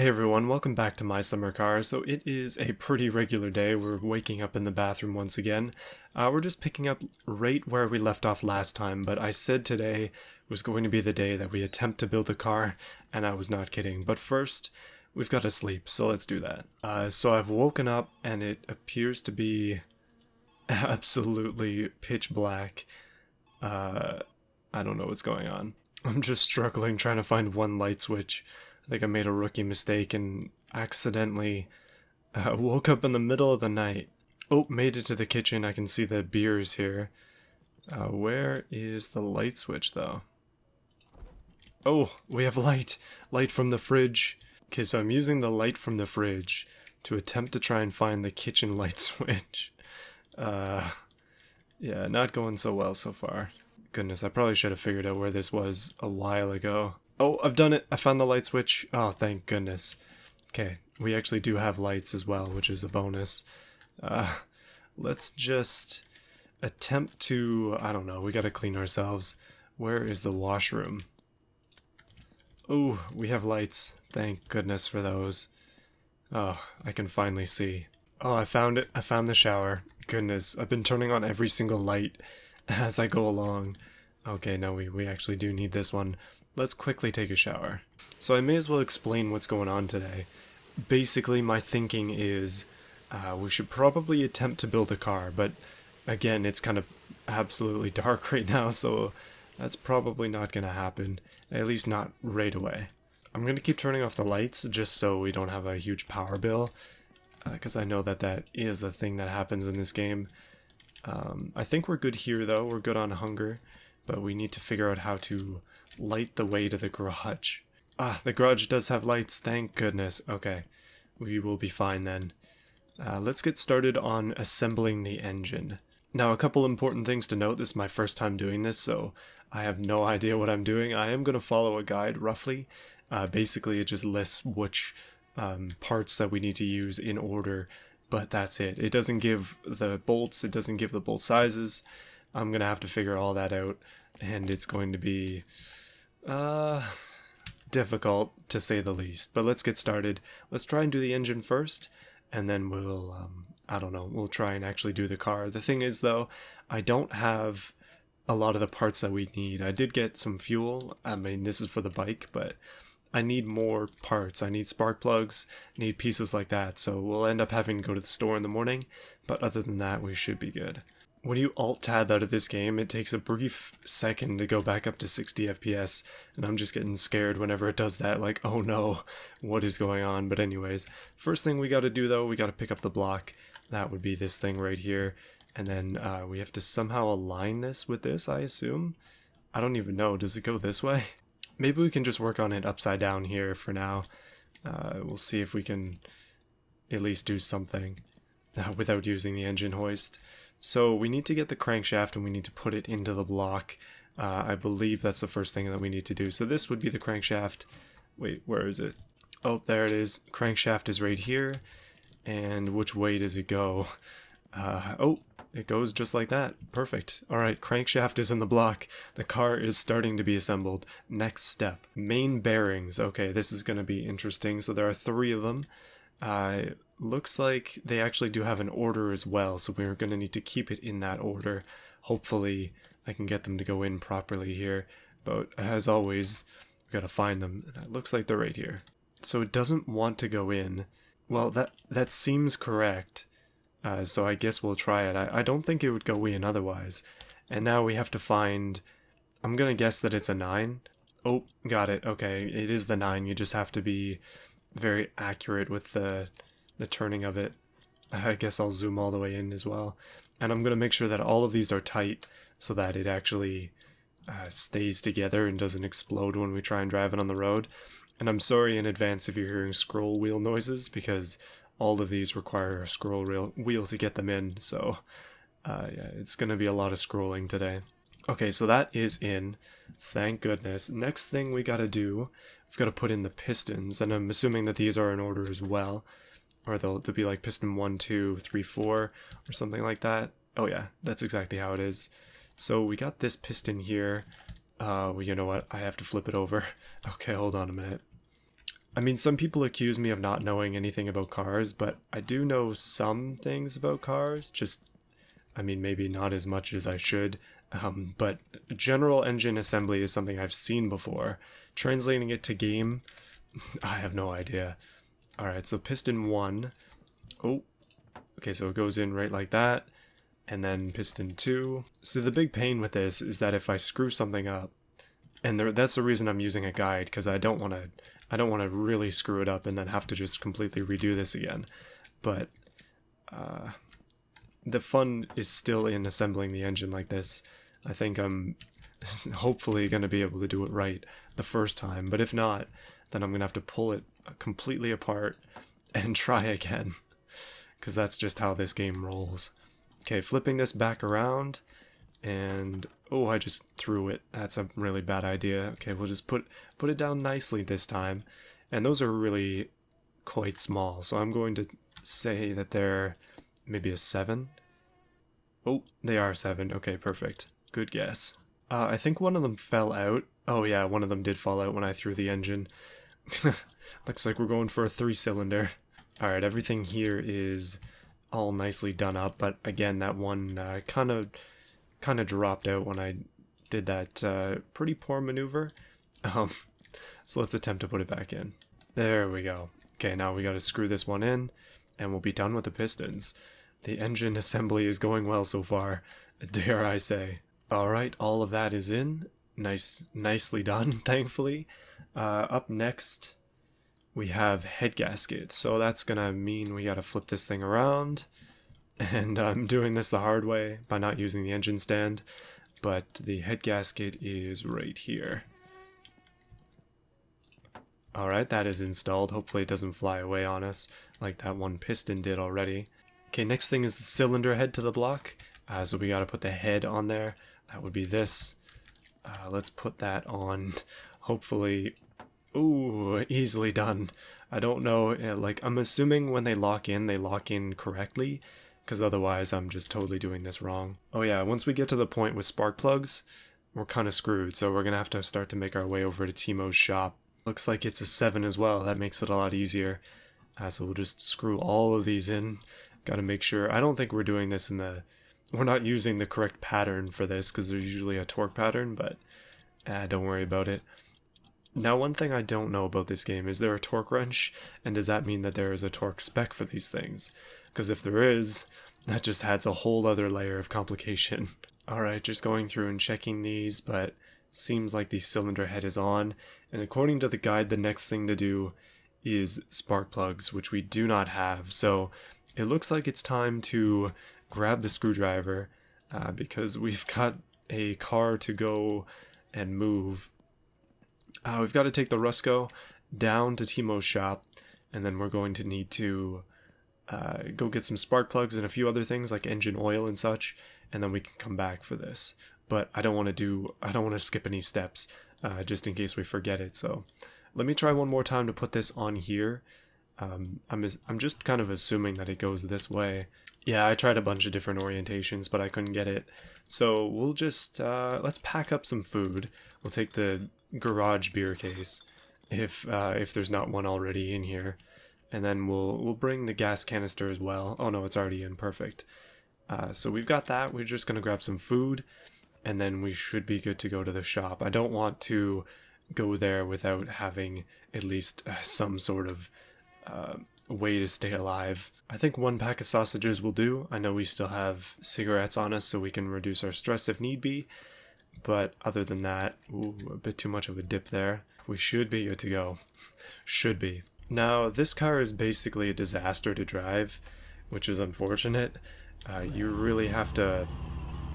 Hey everyone, welcome back to My Summer Car. So it is a pretty regular day. We're waking up in the bathroom once again. We're just picking up right where we left off last time, but I said today was going to be the day that we attempt to build a car, and I was not kidding. But first, we've got to sleep, so let's do that. So I've woken up, and it appears to be absolutely pitch black. I don't know what's going on. I'm just struggling trying to find one light switch. I think I made a rookie mistake and accidentally woke up in the middle of the night. Oh, made it to the kitchen. I can see the beers here. Where is the light switch, though? Oh, we have light. Light from the fridge. Okay, so I'm using the light from the fridge to attempt to try and find the kitchen light switch. Yeah, not going so well so far. Goodness, I probably should have figured out where this was a while ago. Oh, I've done it. I found the light switch. Oh, thank goodness. Okay, we actually do have lights as well, which is a bonus. Let's just attempt to, I don't know, we gotta clean ourselves. Where is the washroom? Oh, we have lights. Thank goodness for those. Oh, I can finally see. Oh, I found it. I found the shower. Goodness, I've been turning on every single light as I go along. Okay, no, we actually do need this one. Let's quickly take a shower. So I may as well explain what's going on today. Basically, my thinking is we should probably attempt to build a car, but again, it's kind of absolutely dark right now, so that's probably not going to happen, at least not right away. I'm going to keep turning off the lights just so we don't have a huge power bill, because I know that is a thing that happens in this game. I think we're good here, though. We're good on hunger, but we need to figure out how to light the way to the garage. Ah, the garage does have lights, thank goodness. Okay, we will be fine then. Let's get started on assembling the engine. Now, a couple important things to note. This is my first time doing this, so I have no idea what I'm doing. I am going to follow a guide, roughly. Basically, it just lists which parts that we need to use in order, but that's it. It doesn't give the bolts, it doesn't give the bolt sizes. I'm going to have to figure all that out, and it's going to be difficult to say the least. But let's get started. Let's try and do the engine first, and then we'll, I don't know, we'll try and actually do the car. The thing is, though, I don't have a lot of the parts that we need. I did get some fuel. I mean, this is for the bike, but I need more parts. I need spark plugs, need pieces like that, so we'll end up having to go to the store in the morning, but other than that, we should be good. When you alt-tab out of this game, it takes a brief second to go back up to 60 FPS, and I'm just getting scared whenever it does that, like, oh no, what is going on? But anyways, first thing we gotta do though, we gotta pick up the block. That would be this thing right here, and then we have to somehow align this with this, I assume? I don't even know, does it go this way? Maybe we can just work on it upside down here for now. We'll see if we can at least do something without using the engine hoist. So we need to get the crankshaft and we need to put it into the block. I believe that's the first thing that we need to do. So this would be the crankshaft. Wait, where is it? Oh, there it is. Crankshaft is right here. And which way does it go? Oh, it goes just like that. Perfect. Alright, crankshaft is in the block. The car is starting to be assembled. Next step. Main bearings. Okay, this is going to be interesting. So there are 3 of them. Looks like they actually do have an order as well, so we're going to need to keep it in that order. Hopefully I can get them to go in properly here, but as always, we got to find them, and it looks like they're right here. So it doesn't want to go in. Well, that seems correct, so I guess we'll try it. I don't think it would go in otherwise. And now we have to find, I'm going to guess that it's a 9. Oh, got it. Okay, it is the 9. You just have to be very accurate with the turning of it. I guess I'll zoom all the way in as well. And I'm going to make sure that all of these are tight so that it actually stays together and doesn't explode when we try and drive it on the road. And I'm sorry in advance if you're hearing scroll wheel noises, because all of these require a scroll wheel to get them in. So yeah, it's going to be a lot of scrolling today. Okay, so that is in. Thank goodness. Next thing we got to do, we've got to put in the pistons, and I'm assuming that these are in order as well. Or they'll be like piston 1, 2, 3, 4, or something like that. Oh yeah, that's exactly how it is. So we got this piston here. Well, you know what? I have to flip it over. Okay, hold on a minute. I mean, some people accuse me of not knowing anything about cars, but I do know some things about cars, just, I mean, maybe not as much as I should. But general engine assembly is something I've seen before. Translating it to game, I have no idea. Alright, so piston 1. Oh, okay, so it goes in right like that. And then piston 2. So the big pain with this is that if I screw something up, and that's the reason I'm using a guide, because I don't want to really screw it up and then have to just completely redo this again. But the fun is still in assembling the engine like this. I think I'm hopefully going to be able to do it right the first time, but if not, then I'm going to have to pull it completely apart and try again, because that's just how this game rolls. Okay, flipping this back around, and oh, I just threw it. That's a really bad idea. Okay, we'll just put it down nicely this time, and those are really quite small, so I'm going to say that they're maybe a 7. Oh, they are 7. Okay, perfect. Good guess. I think one of them fell out. Oh yeah, one of them did fall out when I threw the engine. Looks like we're going for a 3-cylinder. Alright, everything here is all nicely done up, but again, that one kind of dropped out when I did that pretty poor maneuver. So let's attempt to put it back in. There we go. Okay, now we got to screw this one in, and we'll be done with the pistons. The engine assembly is going well so far, dare I say. Alright, all of that is in. Nicely done, thankfully. Up next, we have head gaskets. So that's gonna mean we gotta flip this thing around. And I'm doing this the hard way by not using the engine stand. But the head gasket is right here. Alright, that is installed. Hopefully it doesn't fly away on us like that one piston did already. Okay, next thing is the cylinder head to the block. So we gotta put the head on there. That would be this. Let's put that on. Hopefully, ooh, easily done. I don't know, like, I'm assuming when they lock in correctly, because otherwise I'm just totally doing this wrong. Oh yeah, once we get to the point with spark plugs, we're kind of screwed, so we're gonna have to start to make our way over to Timo's shop. Looks like it's a 7 as well. That makes it a lot easier. So we'll just screw all of these in. Gotta make sure. I don't think we're doing this in the... We're not using the correct pattern for this, because there's usually a torque pattern, but don't worry about it. Now, one thing I don't know about this game, is there a torque wrench? And does that mean that there is a torque spec for these things? Because if there is, that just adds a whole other layer of complication. Alright, just going through and checking these, but seems like the cylinder head is on. And according to the guide, the next thing to do is spark plugs, which we do not have. So it looks like it's time to grab the screwdriver, because we've got a car to go and move. We've got to take the Rusco down to Timo's shop, and then we're going to need to go get some spark plugs and a few other things like engine oil and such, and then we can come back for this. But I don't want to skip any steps, just in case we forget it. So let me try one more time to put this on here. I'm just kind of assuming that it goes this way. Yeah, I tried a bunch of different orientations, but I couldn't get it. So we'll just, let's pack up some food. We'll take the garage beer case, if there's not one already in here. And then we'll bring the gas canister as well. Oh no, it's already in, perfect. So we've got that, we're just gonna grab some food, and then we should be good to go to the shop. I don't want to go there without having at least some sort of way to stay alive. I think 1 pack of sausages will do. I know we still have cigarettes on us, so we can reduce our stress if need be. But other than that, ooh, a bit too much of a dip there. We should be good to go. Should be. Now, this car is basically a disaster to drive, which is unfortunate. You really have to,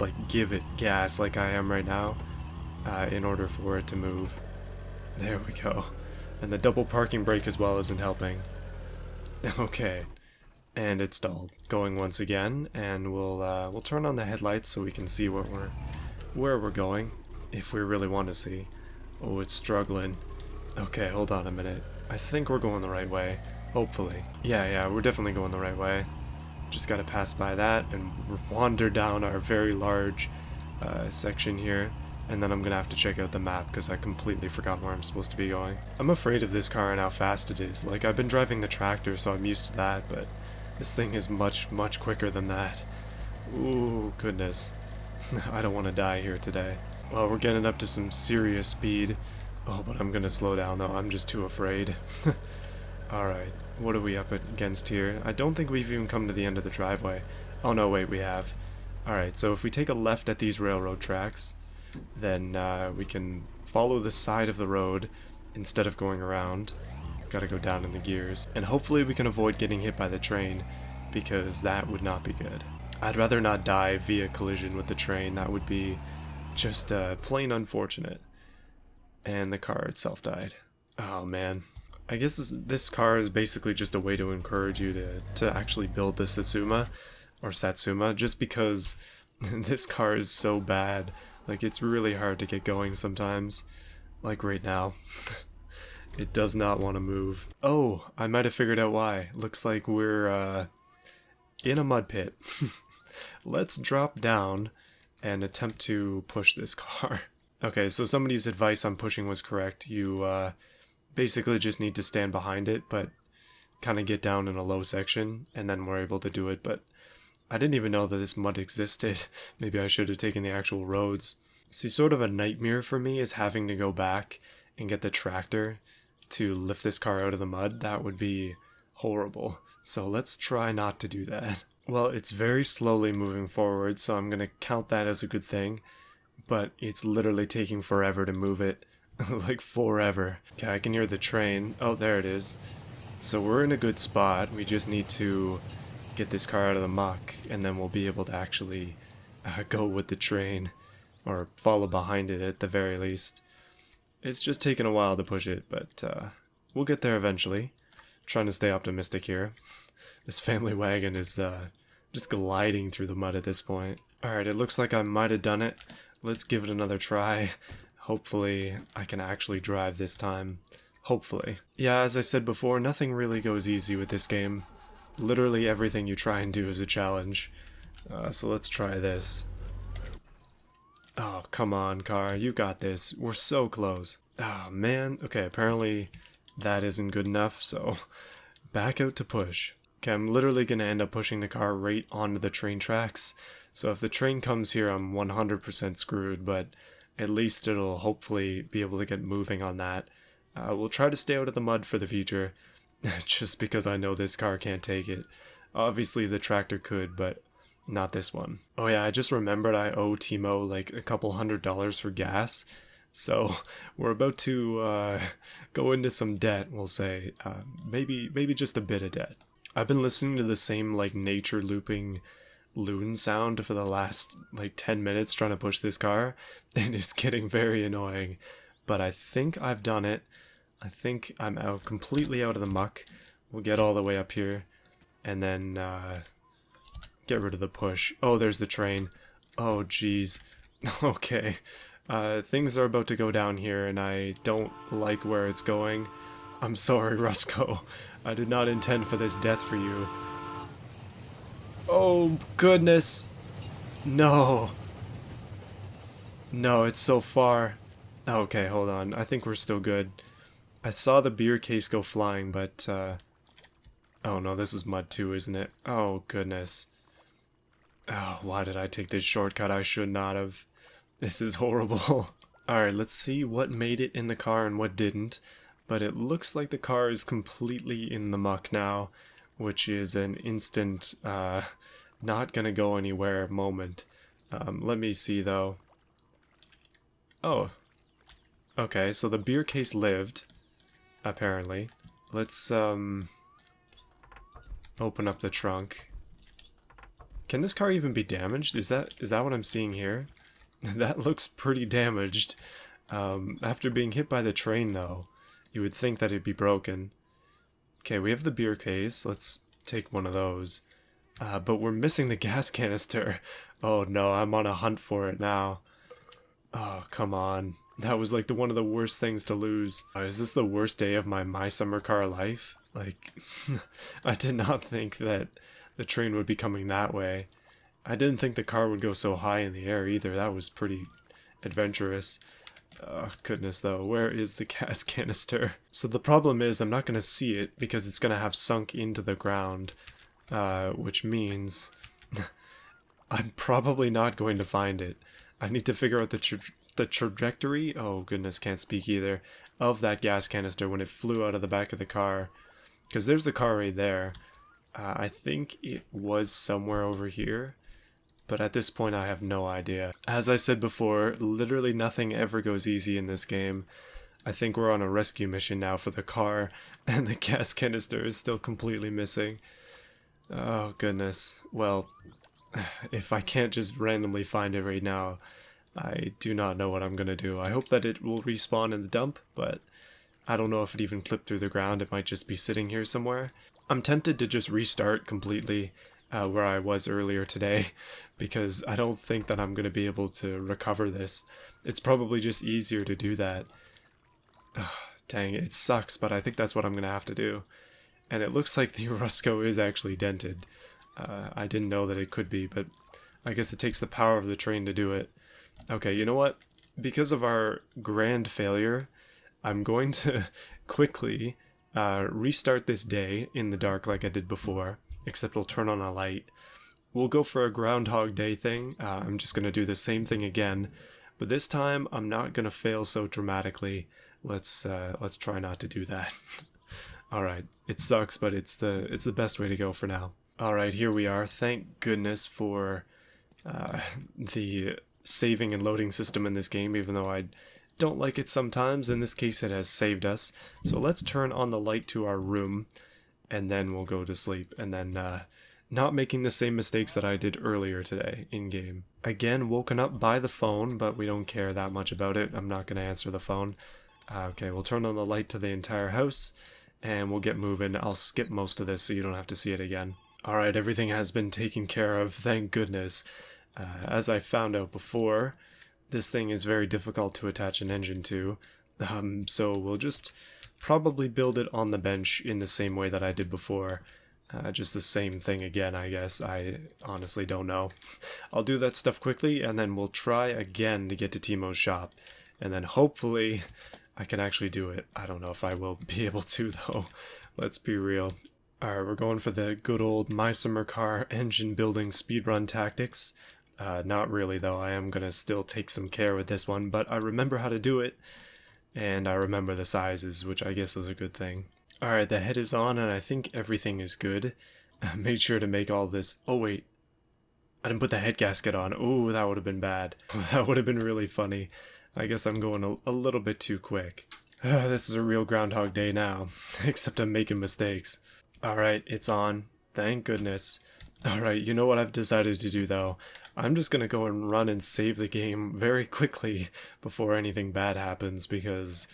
like, give it gas like I am right now, in order for it to move. There we go. And the double parking brake as well isn't helping. Okay, and it's stalled. Going once again, and we'll turn on the headlights so we can see where we're going, if we really want to see. Oh, it's struggling. Okay, hold on a minute. I think we're going the right way. Hopefully. Yeah, we're definitely going the right way. Just gotta pass by that and wander down our very large section here. and then I'm gonna have to check out the map because I completely forgot where I'm supposed to be going. I'm afraid of this car and how fast it is. Like, I've been driving the tractor, so I'm used to that, but this thing is much, much quicker than that. Ooh, goodness. I don't want to die here today. Well, we're getting up to some serious speed. Oh, but I'm gonna slow down though, I'm just too afraid. Alright, what are we up against here? I don't think we've even come to the end of the driveway. Oh no, wait, we have. Alright, so if we take a left at these railroad tracks, then we can follow the side of the road instead of going around. Gotta go down in the gears. And hopefully we can avoid getting hit by the train, because that would not be good. I'd rather not die via collision with the train. That would be just plain unfortunate. And the car itself died. Oh man. I guess this car is basically just a way to encourage you to actually build the Satsuma, or Satsuma, just because this car is so bad. Like, it's really hard to get going sometimes. Like right now. It does not want to move. Oh, I might have figured out why. Looks like we're in a mud pit. Let's drop down and attempt to push this car. Okay, so somebody's advice on pushing was correct. You basically just need to stand behind it, but kind of get down in a low section, and then we're able to do it. But I didn't even know that this mud existed. Maybe I should have taken the actual roads. See, sort of a nightmare for me is having to go back and get the tractor to lift this car out of the mud. That would be horrible. So let's try not to do that. Well, it's very slowly moving forward, so I'm going to count that as a good thing. But it's literally taking forever to move it. Like forever. Okay, I can hear the train. Oh, there it is. So we're in a good spot. We just need to get this car out of the muck, and then we'll be able to actually go with the train. Or follow behind it at the very least. It's just taken a while to push it, but we'll get there eventually. Trying to stay optimistic here. This family wagon is just gliding through the mud at this point. Alright, it looks like I might have done it. Let's give it another try. Hopefully I can actually drive this time. Hopefully. Yeah, as I said before, nothing really goes easy with this game. Literally everything you try and do is a challenge. So let's try this. Oh, come on, car. You got this. We're so close. Oh, man. Okay, apparently that isn't good enough, so back out to push. Okay, I'm literally going to end up pushing the car right onto the train tracks. So if the train comes here, I'm 100% screwed, but at least it'll hopefully be able to get moving on that. We'll try to stay out of the mud for the future, just because I know this car can't take it. Obviously the tractor could, but not this one. Oh yeah, I just remembered I owe Timo like a couple $100 for gas. So we're about to go into some debt, we'll say. Maybe just a bit of debt. I've been listening to the same like nature looping loon sound for the last like 10 minutes trying to push this car, and it's getting very annoying. But I think I've done it. I think I'm out completely out of the muck. We'll get all the way up here and then get rid of the push. Oh, there's the train. Oh, jeez. Okay. Things are about to go down here, and I don't like where it's going. I'm sorry, Rusco. I did not intend for this death for you. Oh, goodness. No. No, it's so far. Okay, hold on. I think we're still good. I saw the beer case go flying, but, oh no, this is mud too, isn't it? Oh, goodness. Oh, why did I take this shortcut? I should not have. This is horrible. Alright, let's see what made it in the car and what didn't. But it looks like the car is completely in the muck now, which is an instant, not gonna go anywhere moment. Let me see, though. Oh. Okay, so the beer case lived, apparently. Let's, open up the trunk. Can this car even be damaged? Is that what I'm seeing here? That looks pretty damaged. After being hit by the train, though, you would think that it'd be broken. Okay, we have the beer case. Let's take one of those. But we're missing the gas canister. Oh no, I'm on a hunt for it now. Oh, come on. That was like one of the worst things to lose. Is this the worst day of my summer car life? Like, I did not think that the train would be coming that way. I didn't think the car would go so high in the air either. That was pretty adventurous. Oh, goodness, though. Where is the gas canister? So the problem is I'm not going to see it because it's going to have sunk into the ground, which means I'm probably not going to find it. I need to figure out the trajectory, oh goodness, can't speak either, of that gas canister when it flew out of the back of the car. Because there's the car right there. I think it was somewhere over here. But at this point, I have no idea. As I said before, literally nothing ever goes easy in this game. I think we're on a rescue mission now for the car, and the gas canister is still completely missing. Oh, goodness. Well, if I can't just randomly find it right now, I do not know what I'm gonna do. I hope that it will respawn in the dump, but I don't know if it even clipped through the ground. It might just be sitting here somewhere. I'm tempted to just restart completely where I was earlier today, because I don't think that I'm going to be able to recover this. It's probably just easier to do that. Ugh, dang, it sucks, but I think that's what I'm going to have to do. And it looks like the Rusco is actually dented. I didn't know that it could be, but I guess it takes the power of the train to do it. Okay, you know what? Because of our grand failure, I'm going to quickly restart this day in the dark like I did before, except we'll turn on a light. We'll go for a Groundhog Day thing. I'm just going to do the same thing again, but this time I'm not going to fail so dramatically. Let's try not to do that. All right, it sucks, but it's the best way to go for now. All right, here we are. Thank goodness for the saving and loading system in this game, even though I don't like it sometimes. In this case, it has saved us. So let's turn on the light to our room, and then we'll go to sleep, and then not making the same mistakes that I did earlier today in-game. Again, woken up by the phone, but we don't care that much about it. I'm not going to answer the phone. Okay, we'll turn on the light to the entire house, and we'll get moving. I'll skip most of this so you don't have to see it again. Alright, everything has been taken care of, thank goodness. As I found out before, this thing is very difficult to attach an engine to, so we'll just probably build it on the bench in the same way that I did before. Just the same thing again, I guess. I honestly don't know. I'll do that stuff quickly, and then we'll try again to get to Timo's shop. And then hopefully I can actually do it. I don't know if I will be able to, though. Let's be real. Alright, we're going for the good old My Summer Car engine building speedrun tactics. Not really, though. I am going to still take some care with this one, but I remember how to do it, and I remember the sizes, which I guess is a good thing. Alright, the head is on, and I think everything is good. I made sure to make all this... Oh, wait. I didn't put the head gasket on. Ooh, that would have been bad. That would have been really funny. I guess I'm going a little bit too quick. This is a real Groundhog Day now, except I'm making mistakes. Alright, it's on. Thank goodness. Alright, you know what I've decided to do, though? I'm just gonna go and run and save the game very quickly before anything bad happens, because,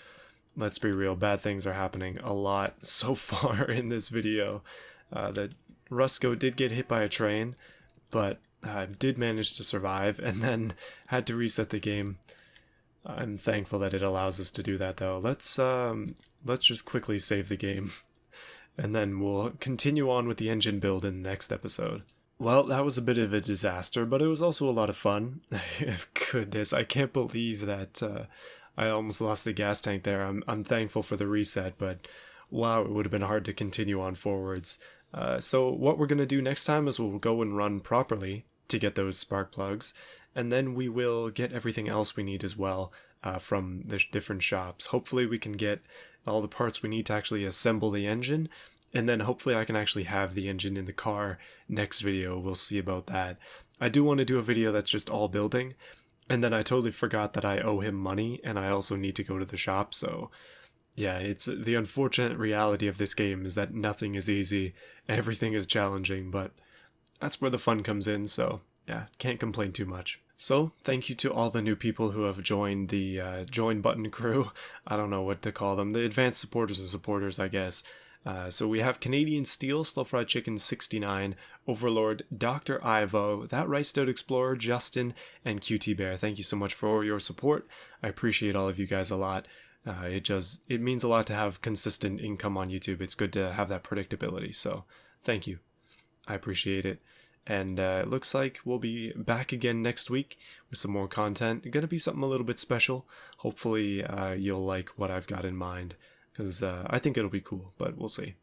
let's be real, bad things are happening a lot so far in this video. That Rusco did get hit by a train, but did manage to survive, and then had to reset the game. I'm thankful that it allows us to do that, though. Let's just quickly save the game. And then we'll continue on with the engine build in the next episode. Well, that was a bit of a disaster, but it was also a lot of fun. Goodness, I can't believe that I almost lost the gas tank there. I'm thankful for the reset, but wow, it would have been hard to continue on forwards. So what we're going to do next time is we'll go and run properly to get those spark plugs, and then we will get everything else we need as well from the different shops. Hopefully we can get all the parts we need to actually assemble the engine, and then hopefully I can actually have the engine in the car next video. We'll see about that. I do want to do a video that's just all building, and then I totally forgot that I owe him money, and I also need to go to the shop, so yeah, it's the unfortunate reality of this game is that nothing is easy, everything is challenging, but that's where the fun comes in, so yeah, can't complain too much. So, thank you to all the new people who have joined the join button crew. I don't know what to call them. The advanced supporters and supporters, I guess. So we have Canadian Steel, Slow Fried Chicken 69, Overlord, Dr. Ivo, That Riced Out Explorer, Justin, and QT Bear. Thank you so much for your support. I appreciate all of you guys a lot. It means a lot to have consistent income on YouTube. It's good to have that predictability, so thank you. I appreciate it. And it looks like we'll be back again next week with some more content. It's gonna be something a little bit special. Hopefully you'll like what I've got in mind, because I think it'll be cool, but we'll see.